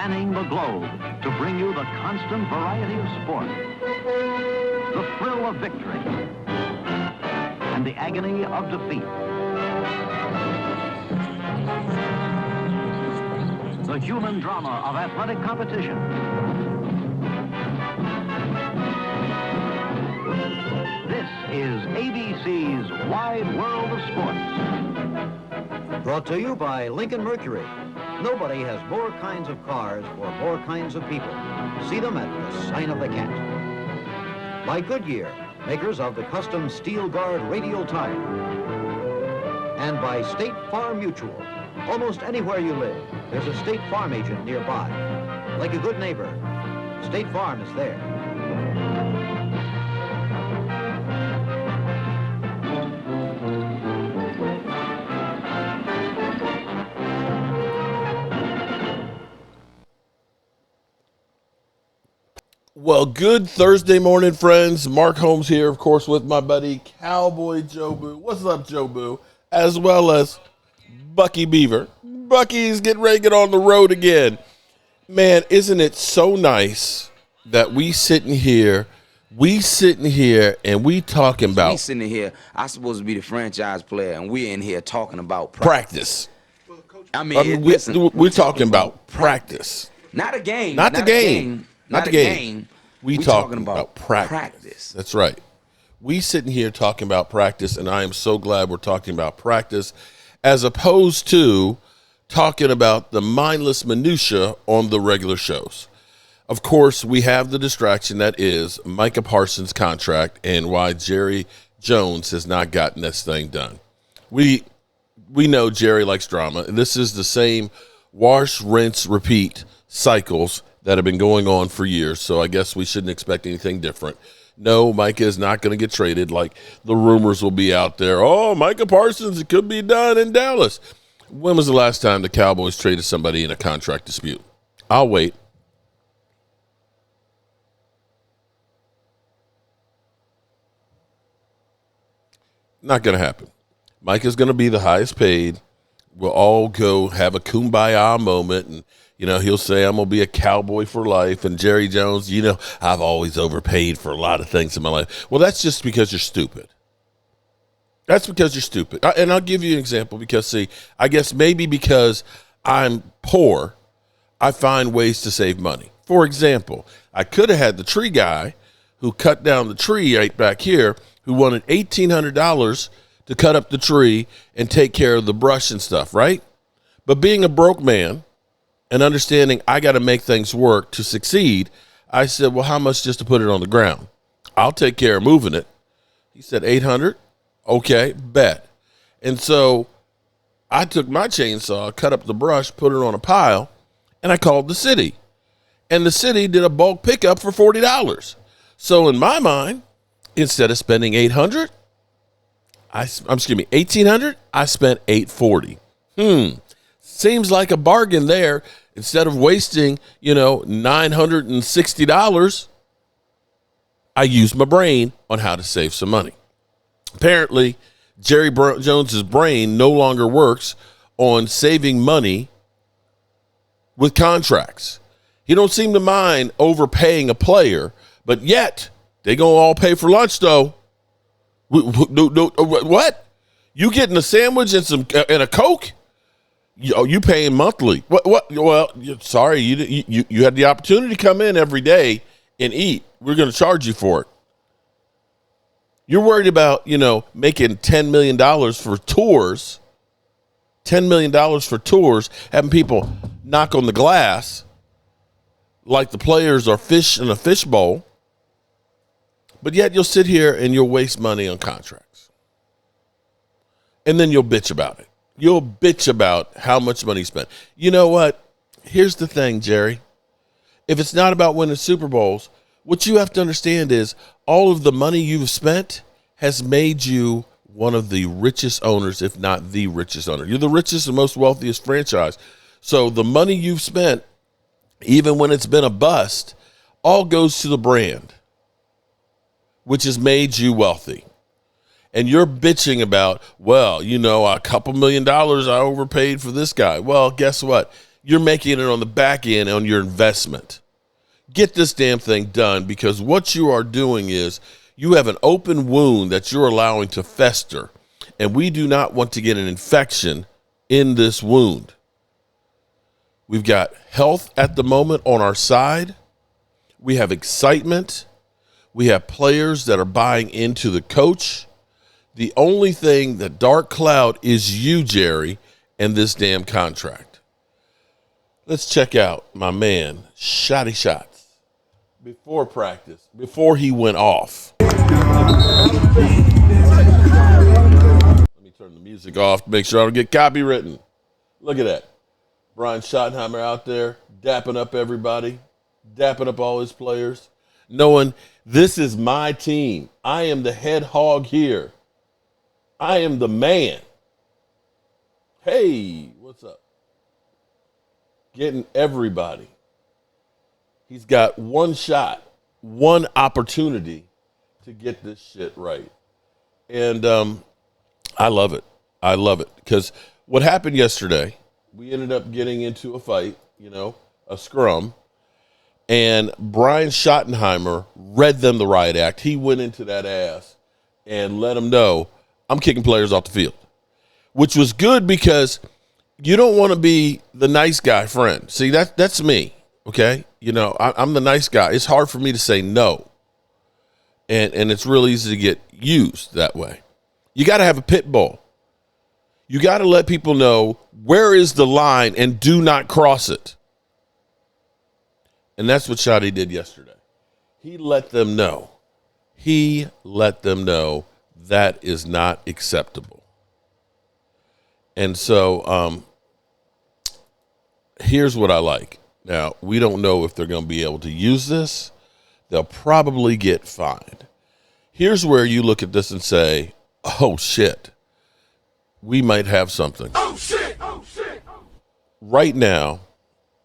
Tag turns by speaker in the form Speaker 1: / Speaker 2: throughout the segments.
Speaker 1: spanning the globe to bring you the constant variety of sport, the thrill of victory, and the agony of defeat. The human drama of athletic competition. This is ABC's Wide World of Sports.
Speaker 2: Brought to you by Lincoln Mercury. Nobody has more kinds of cars for more kinds of people. See them at the sign of the cat. By Goodyear, makers of the custom Steel Guard radial tire. And by State Farm Mutual. Almost anywhere you live, there's a State Farm agent nearby. Like a good neighbor, State Farm is there.
Speaker 3: Well, good Thursday morning, friends. Mark Holmes here, of course, with my buddy Cowboy Joe Boo. What's up, Joe Boo? As well as Bucky Beaver. Bucky's getting ready to get on the road again. Man, isn't it so nice that we sitting here and we talking about
Speaker 4: We sitting here, I'm supposed to be the franchise player, and we're in here talking about practice. I mean,
Speaker 3: we're talking about practice.
Speaker 4: Not a game.
Speaker 3: Not the game. We talking about practice. That's right. We sitting here talking about practice, and I am so glad we're talking about practice as opposed to talking about the mindless minutia on the regular shows. Of course, we have the distraction that is Micah Parsons' contract and why Jerry Jones has not gotten this thing done. We know Jerry likes drama, and this is the same wash, rinse, repeat cycles that have been going on for years, so I guess we shouldn't expect anything different. No, Micah is not going to get traded like the rumors will be out there. Oh, Micah Parsons, it could be done in Dallas. When was the last time the Cowboys traded somebody in a contract dispute? I'll wait. Not going to happen. Micah's going to be the highest paid. We'll all go have a kumbaya moment, and he'll say, I'm going to be a Cowboy for life. And Jerry Jones, I've always overpaid for a lot of things in my life. Well, that's just because you're stupid. That's because you're stupid. And I'll give you an example because, see, I guess maybe because I'm poor, I find ways to save money. For example, I could have had the tree guy who cut down the tree right back here who wanted $1,800 to cut up the tree and take care of the brush and stuff, right? But being a broke man and understanding I got to make things work to succeed, I said, well, how much just to put it on the ground? I'll take care of moving it. He said, $800. Okay, bet. And so I took my chainsaw, cut up the brush, put it on a pile, and I called the city. And the city did a bulk pickup for $40. So in my mind, instead of spending $1,800, I spent $840. Seems like a bargain there. Instead of wasting, $960, I used my brain on how to save some money. Apparently, Jerry Jones's brain no longer works on saving money with contracts. He don't seem to mind overpaying a player, but yet they gonna all pay for lunch though. What? You getting a sandwich and a Coke? You paying monthly? What? Well, sorry, you had the opportunity to come in every day and eat. We're going to charge you for it. You're worried about making $10 million for tours. $10 million for tours, having people knock on the glass like the players are fish in a fishbowl. But yet you'll sit here and you'll waste money on contracts. And then you'll bitch about it. You'll bitch about how much money you spent. You know what? Here's the thing, Jerry. If it's not about winning Super Bowls, what you have to understand is all of the money you've spent has made you one of the richest owners, if not the richest owner. You're the richest and most wealthiest franchise. So the money you've spent, even when it's been a bust, all goes to the brand, which has made you wealthy. And you're bitching about, well, a couple $1 million I overpaid for this guy. Well, guess what? you're making it on the back end on your investment. Get this damn thing done, because what you are doing is you have an open wound that you're allowing to fester, and we do not want to get an infection in this wound. We've got health at the moment on our side. We have excitement. We have players that are buying into the coach. The only thing, the dark cloud, is you, Jerry, and this damn contract. Let's check out my man, Shotty Shots, before practice, before he went off. Let me turn the music off to make sure I don't get copywritten. Look at that. Brian Schottenheimer out there dapping up everybody, dapping up all his players, knowing this is my team. I am the head hog here. I am the man. Hey, what's up? Getting everybody. He's got one shot, one opportunity to get this shit right. And I love it. I love it. Because what happened yesterday, we ended up getting into a fight, a scrum. And Brian Schottenheimer read them the riot act. He went into that ass and let them know, I'm kicking players off the field, which was good because you don't want to be the nice guy friend. See, that's me, okay? I'm the nice guy. It's hard for me to say no, and it's real easy to get used that way. You got to have a pit bull. You got to let people know where is the line and do not cross it. And that's what Shotty did yesterday. He let them know. He let them know that is not acceptable. And so here's what I like. Now, we don't know if they're going to be able to use this. They'll probably get fined. Here's where you look at this and say, oh, shit, we might have something. Oh, shit, oh, shit. Right now,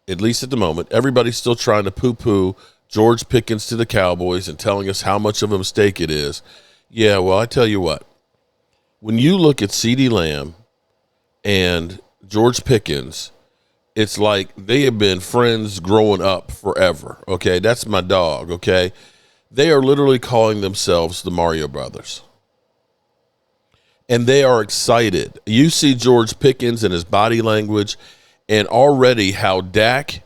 Speaker 3: at least at the moment, everybody's still trying to poo-poo George Pickens to the Cowboys and telling us how much of a mistake it is. Yeah, well, I tell you what. When you look at Ceedee Lamb and George Pickens, it's like they have been friends growing up forever, okay? That's my dog, okay? They are literally calling themselves the Mario Brothers. And they are excited. You see George Pickens and his body language, and already how Dak,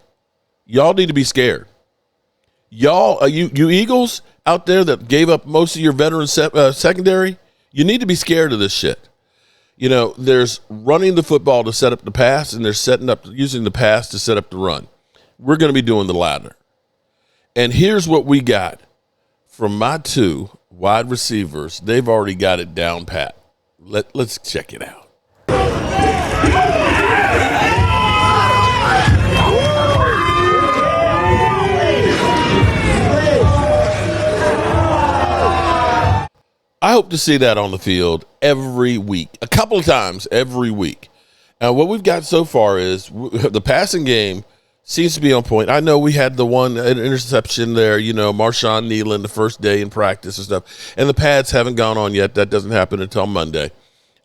Speaker 3: y'all need to be scared. Y'all, you Eagles out there that gave up most of your veteran secondary, you need to be scared of this shit. There's running the football to set up the pass, and they're using the pass to set up the run. We're going to be doing the latter. And here's what we got from my two wide receivers. They've already got it down pat. Let's check it out. I hope to see that on the field every week, a couple of times every week. Now, what we've got so far is the passing game seems to be on point. I know we had the one interception there, Marshawn Nealon the first day in practice and stuff, and the pads haven't gone on yet. That doesn't happen until Monday.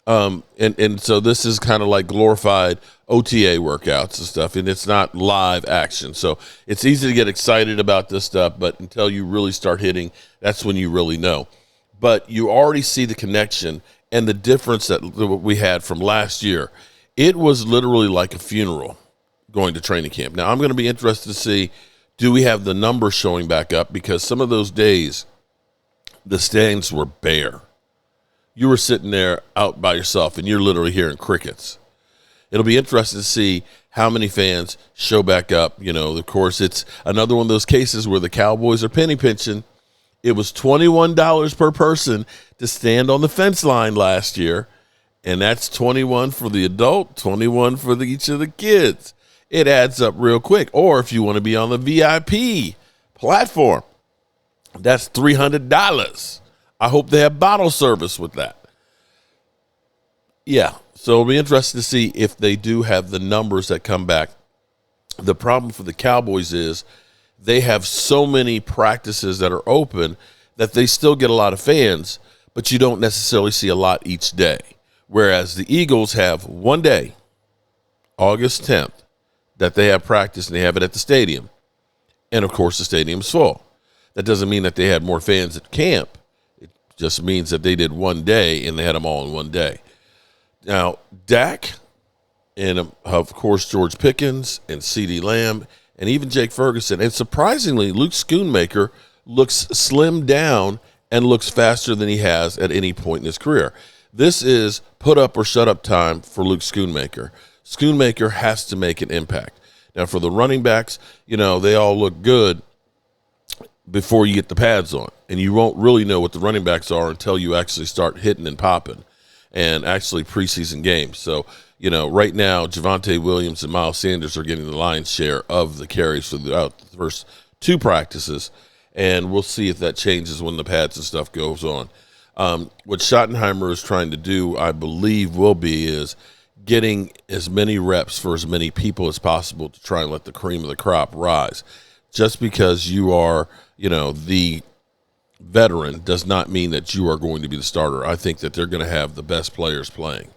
Speaker 3: And so this is kind of like glorified OTA workouts and stuff, and it's not live action. So it's easy to get excited about this stuff, but until you really start hitting, that's when you really know. But you already see the connection and the difference that we had from last year. It was literally like a funeral going to training camp. Now, I'm going to be interested to see, do we have the numbers showing back up? Because some of those days, the stands were bare. You were sitting there out by yourself, and you're literally hearing crickets. It'll be interesting to see how many fans show back up. Of course, it's another one of those cases where the Cowboys are penny pinching. It was $21 per person to stand on the fence line last year, and that's $21 for the adult, $21 for each of the kids. It adds up real quick. Or if you want to be on the VIP platform, that's $300. I hope they have bottle service with that. Yeah, so it'll be interesting to see if they do have the numbers that come back. The problem for the Cowboys is they have so many practices that are open that they still get a lot of fans, but you don't necessarily see a lot each day. Whereas the Eagles have one day, August 10th. that they have practice and they have it at the stadium. And, of course, the stadium's full. That doesn't mean that they had more fans at camp. It just means that they did one day and they had them all in one day. Now, Dak and, of course, George Pickens and CeeDee Lamb and even Jake Ferguson. And surprisingly, Luke Schoonmaker looks slimmed down and looks faster than he has at any point in his career. This is put up or shut up time for Luke Schoonmaker. Schoonmaker has to make an impact. Now, for the running backs, they all look good before you get the pads on. And you won't really know what the running backs are until you actually start hitting and popping and actually preseason games. So, right now, Javonte Williams and Miles Sanders are getting the lion's share of the carries throughout the first two practices. And we'll see if that changes when the pads and stuff goes on. What Schottenheimer is trying to do, I believe, is getting as many reps for as many people as possible to try and let the cream of the crop rise. Just because you are, the veteran does not mean that you are going to be the starter. I think that they're going to have the best players playing.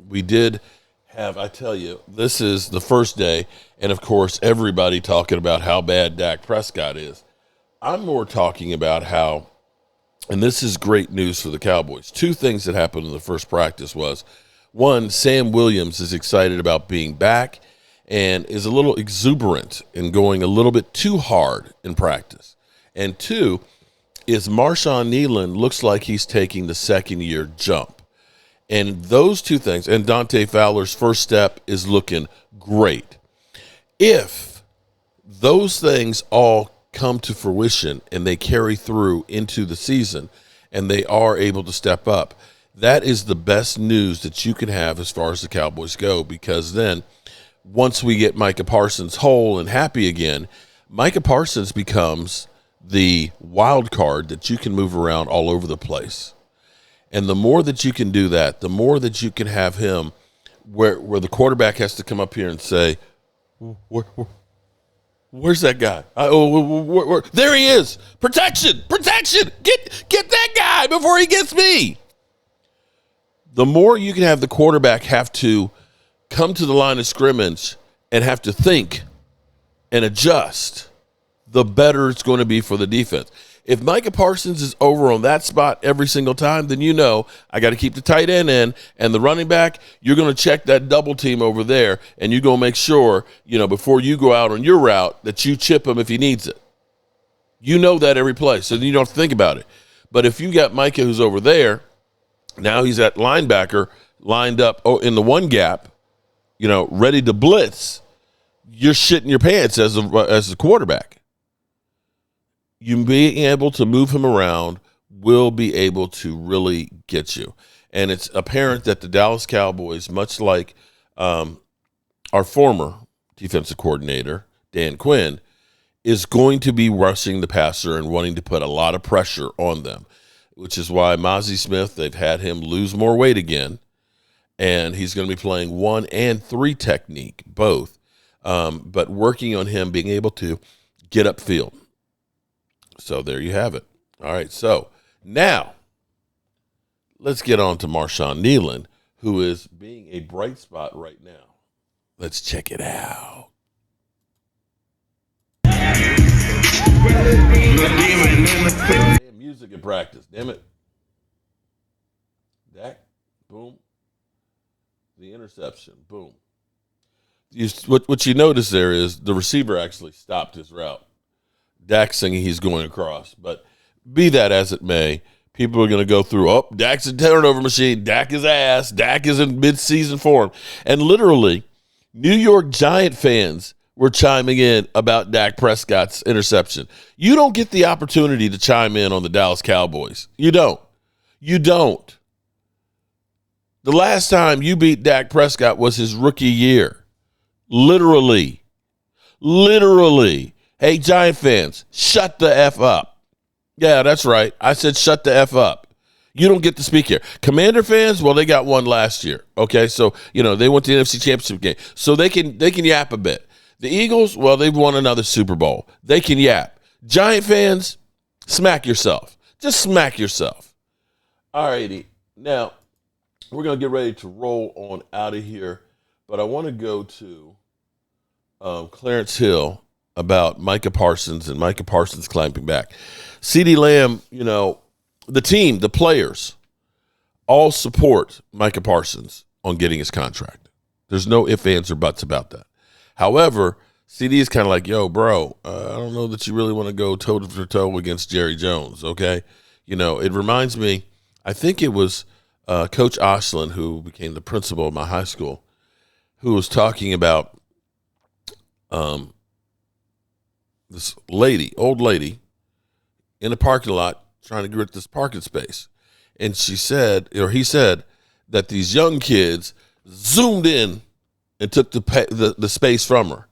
Speaker 3: We did have, I tell you, this is the first day, and, of course, everybody talking about how bad Dak Prescott is. I'm more talking about how, and this is great news for the Cowboys, two things that happened in the first practice was, one, Sam Williams is excited about being back and is a little exuberant and going a little bit too hard in practice. And two, is Marshawn Nealon looks like he's taking the second-year jump. And those two things, and Dante Fowler's first step is looking great. If those things all come to fruition and they carry through into the season and they are able to step up, that is the best news that you can have as far as the Cowboys go, because then once we get Micah Parsons whole and happy again, Micah Parsons becomes the wild card that you can move around all over the place. And the more that you can do that, the more that you can have him where the quarterback has to come up here and say, where's that guy? There he is. Protection. Get that guy before he gets me. The more you can have the quarterback have to come to the line of scrimmage and have to think and adjust, the better it's going to be for the defense. If Micah Parsons is over on that spot every single time, then I got to keep the tight end in, and the running back, you're going to check that double team over there, and you're going to make sure, before you go out on your route, that you chip him if he needs it. You know that every play, so you don't have to think about it. But if you got Micah who's over there, now he's at linebacker lined up in the one gap, ready to blitz, you're shitting your pants as a quarterback. You being able to move him around will be able to really get you. And it's apparent that the Dallas Cowboys, much like our former defensive coordinator, Dan Quinn, is going to be rushing the passer and wanting to put a lot of pressure on them, which is why Mozzie Smith, they've had him lose more weight again, and he's going to be playing 1 and 3 technique, both, but working on him being able to get upfield. So there you have it. All right, so now let's get on to Marshawn Nealon, who is being a bright spot right now. Let's check it out. Music in practice, damn it. Dak, boom. The interception, boom. What you notice there is the receiver actually stopped his route. Dak's thinking he's going across. But be that as it may, people are going to go through, Dak's a turnover machine. Dak is ass. Dak is in midseason form. And literally, New York Giant fans were chiming in about Dak Prescott's interception. You don't get the opportunity to chime in on the Dallas Cowboys. You don't. The last time you beat Dak Prescott was his rookie year. Literally. Hey, Giant fans, shut the F up. Yeah, that's right. I said shut the F up. You don't get to speak here. Commander fans, well, they got one last year. Okay, so, they went to the NFC Championship game. So they can yap a bit. The Eagles, well, they've won another Super Bowl. They can yap. Giant fans, smack yourself. Just smack yourself. All righty. Now, we're going to get ready to roll on out of here. But I want to go to Clarence Hill about Micah Parsons and Micah Parsons climbing back. CeeDee Lamb, the team, the players, all support Micah Parsons on getting his contract. There's no ifs, ands, or buts about that. However, CeeDee is kind of like, yo, bro, I don't know that you really want to go toe-to-toe against Jerry Jones, okay? It reminds me, I think it was Coach Oshlin, who became the principal of my high school, who was talking about this old lady, in a parking lot trying to get this parking space. And he said that these young kids zoomed in and took the space from her.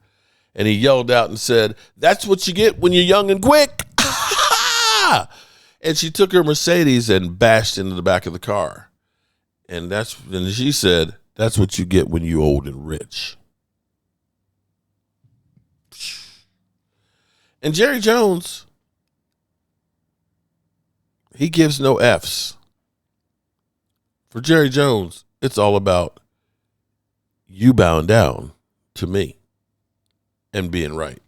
Speaker 3: And he yelled out and said, "That's what you get when you're young and quick." And she took her Mercedes and bashed into the back of the car. And she said, "That's what you get when you're old and rich." And Jerry Jones, he gives no F's. For Jerry Jones, it's all about you bowing down to me and being right.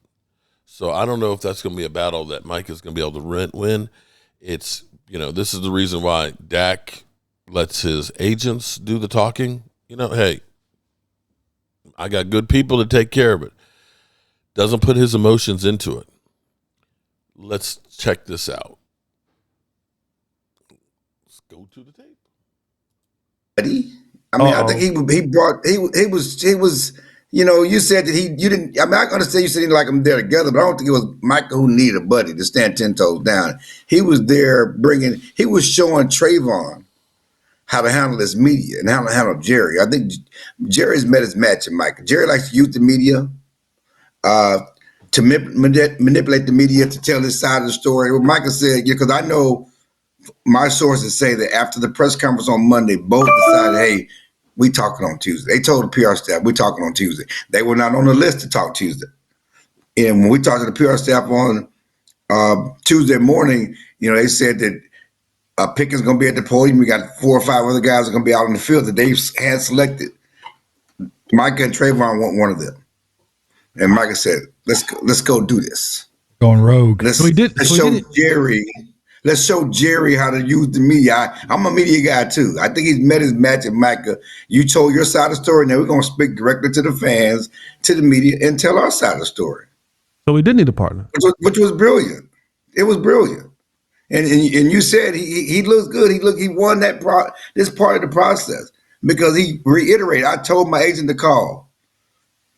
Speaker 3: So I don't know if that's going to be a battle that Mike is going to be able to win. It's, this is the reason why Dak lets his agents do the talking. Hey, I got good people to take care of it. Doesn't put his emotions into it. Let's check this out. Let's go to the tape.
Speaker 5: I think he was. You said that you didn't. I understand you said you didn't like them there together, but I don't think it was Micah who needed a buddy to stand 10 toes down. He was there he was showing Trayvon how to handle his media and how to handle Jerry. I think Jerry's met his match in Micah. Jerry likes to use the media to manipulate the media to tell his side of the story. What Micah said, because I know my sources say that after the press conference on Monday, both decided, hey, we talking on Tuesday. They told the PR staff, we talking on Tuesday. They were not on the list to talk Tuesday. And when we talked to the PR staff on Tuesday morning, they said that Pickett's going to be at the podium. We got 4 or 5 other guys that are going to be out in the field that they've hand selected. Micah and Trayvon want one of them. And Micah said, let's go do this.
Speaker 6: Going rogue.
Speaker 5: Let's show Jerry how to use the media. I'm a media guy too. I think he's met his match at Micah. You told your side of the story. Now we're going to speak directly to the fans, to the media, and tell our side of the story.
Speaker 6: So we did need a partner.
Speaker 5: Which was brilliant. It was brilliant. And you said he looks good. He won this part of the process because he reiterated, I told my agent to call.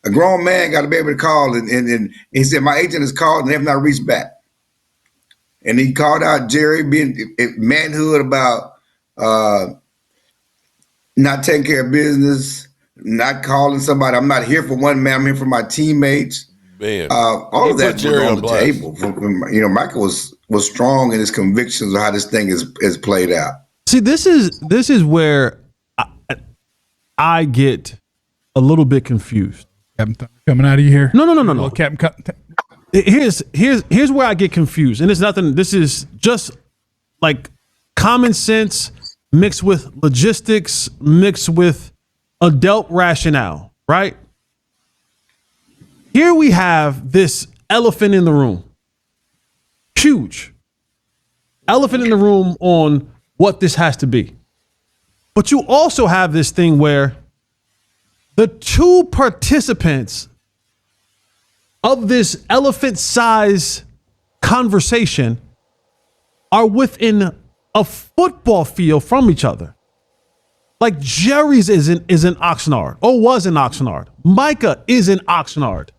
Speaker 5: A grown man got to be able to call. And he said, my agent has called and they have not reached back. And he called out Jerry being manhood about not taking care of business, not calling somebody. I'm not here for one man. I'm here for my teammates.
Speaker 3: Man,
Speaker 5: all of that was on the table. Micah was strong in his convictions of how this thing is played out.
Speaker 6: See, this is where I get a little bit confused.
Speaker 7: Captain coming out of you here?
Speaker 6: No.
Speaker 7: Captain.
Speaker 6: Here's where I get confused, and it's nothing. This is just like common sense mixed with logistics, mixed with adult rationale, right? Here we have this elephant in the room, huge elephant in the room on what this has to be. But you also have this thing where the two participants of this elephant-size conversation are within a football field from each other. Like Jerry's is in Oxnard, or was in Oxnard. Micah is in Oxnard.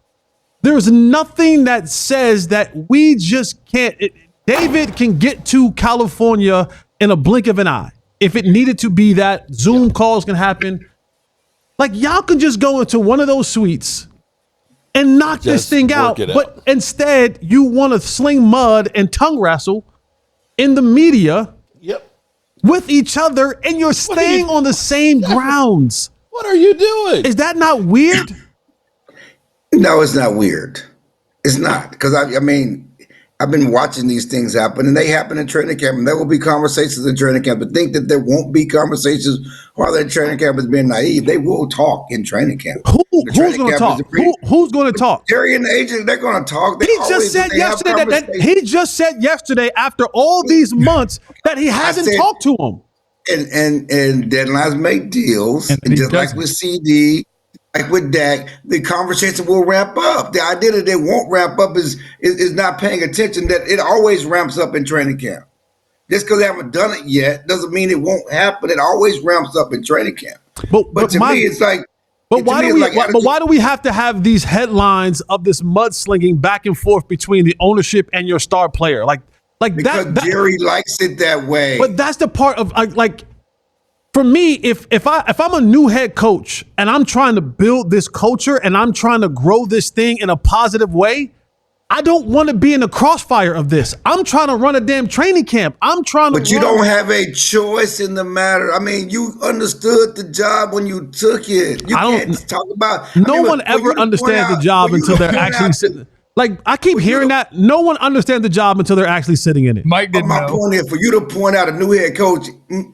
Speaker 6: There's nothing that says that we just can't. David can get to California in a blink of an eye. If it needed to be that, Zoom calls can happen. Like, y'all can just go into one of those suites and knock this thing out. But instead, you want to sling mud and tongue wrestle in the media with each other, and you're staying on the same grounds.
Speaker 3: What are you doing?
Speaker 6: Is that not weird?
Speaker 5: No, it's not weird. It's not. Because, I've been watching these things happen, and they happen in training camp, and there will be conversations in training camp. To think that there won't be conversations while they're in training camp is being naive. They will talk in training camp.
Speaker 6: Who's going to talk? Who's going to talk?
Speaker 5: Jerry and the agent, they're going to talk.
Speaker 6: He just said yesterday after all these months that he hasn't talked to him.
Speaker 5: And deadlines make deals, and just like with Ceedee, like with Dak, the conversation will ramp up. The idea that they won't ramp up is not paying attention. That it always ramps up in training camp. Just because they haven't done it yet doesn't mean it won't happen. It always ramps up in training camp. But to me, it's like.
Speaker 6: But why do we have to have these headlines of this mudslinging back and forth between the ownership and your star player? Because
Speaker 5: Jerry likes it that way.
Speaker 6: But that's the part of for me, if I'm a new head coach and I'm trying to build this culture and I'm trying to grow this thing in a positive way, I don't want to be in the crossfire of this. I'm trying to run a damn training camp. But
Speaker 5: you don't have a choice in the matter. I mean, you understood the job when you took it. You can't talk about.
Speaker 6: No one ever understands the job until they're actually sitting. I keep hearing that. No one understands the job until they're actually sitting in it.
Speaker 7: Mike didn't know.
Speaker 5: My point is, for you to point out a new head coach,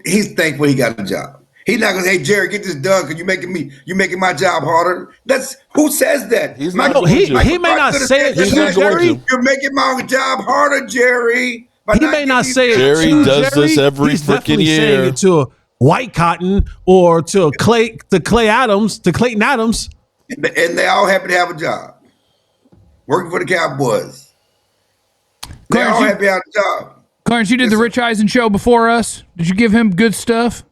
Speaker 5: he's thankful he got a job. He's not gonna say, "Hey, Jerry, get this done because you making my job harder." That's who says that.
Speaker 6: He may not say it.
Speaker 5: Jerry, you're making my job harder, Jerry.
Speaker 6: He may not say it.
Speaker 3: Jerry does this every freaking year.
Speaker 6: Saying it to White Cotton or to Clayton Adams.
Speaker 5: And they all happen to have a job. Working for the Cowboys. They're all happy to have a job.
Speaker 7: Clarence, you did the Rich Eisen show before us. Did you give him good stuff?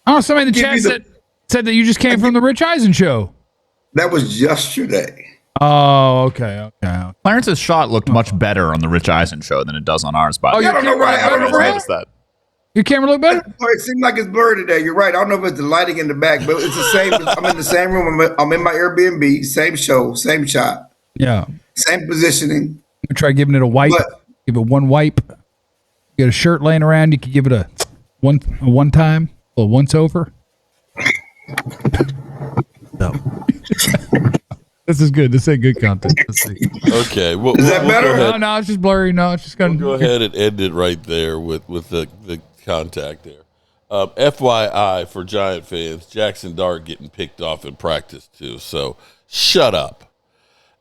Speaker 7: Oh, somebody in the chat said that you just came from the Rich Eisen show.
Speaker 5: That was yesterday.
Speaker 7: Oh, okay.
Speaker 8: Clarence's shot looked much better on the Rich Eisen show than it does on ours.
Speaker 5: I don't know why. I don't know
Speaker 8: noticed that.
Speaker 7: Your camera look better?
Speaker 5: It seemed like it's blurry today. You're right. I don't know if it's the lighting in the back, but it's the same. I'm in the same room. I'm in my Airbnb. Same show, same shot.
Speaker 7: Yeah.
Speaker 5: Same positioning.
Speaker 7: Try giving it a wipe. Give it one wipe. You got a shirt laying around. You could give it a one time, a once over.
Speaker 6: No.
Speaker 7: This is good. This ain't good content.
Speaker 3: Okay.
Speaker 5: Is that better?
Speaker 7: No, it's just blurry. No, it's just going to
Speaker 3: go ahead and end it right there with the contact there. FYI for Giant fans, Jackson Dart getting picked off in practice too. So shut up.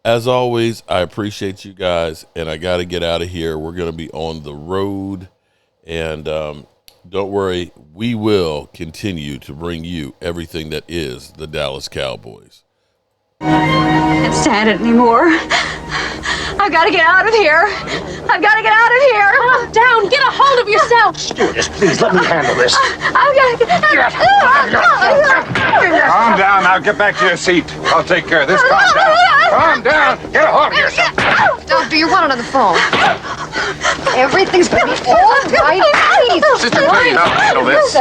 Speaker 3: As always, I appreciate you guys, and I got to get out of here. We're going to be on the road, and don't worry, we will continue to bring you everything that is the Dallas Cowboys.
Speaker 9: I can't stand it anymore. I've got to get out of here. I've got to get out of here. Calm down. Get a hold of yourself.
Speaker 10: Stewardess, please let me handle this.
Speaker 9: I've got to get
Speaker 10: Calm down. Now get back to your seat. I'll take care of this. Calm down. Calm down. Get a hold of yourself.
Speaker 9: Doctor, you're one on the phone. Everything's going to be all right. Please.
Speaker 10: Sister, please, I'll handle this.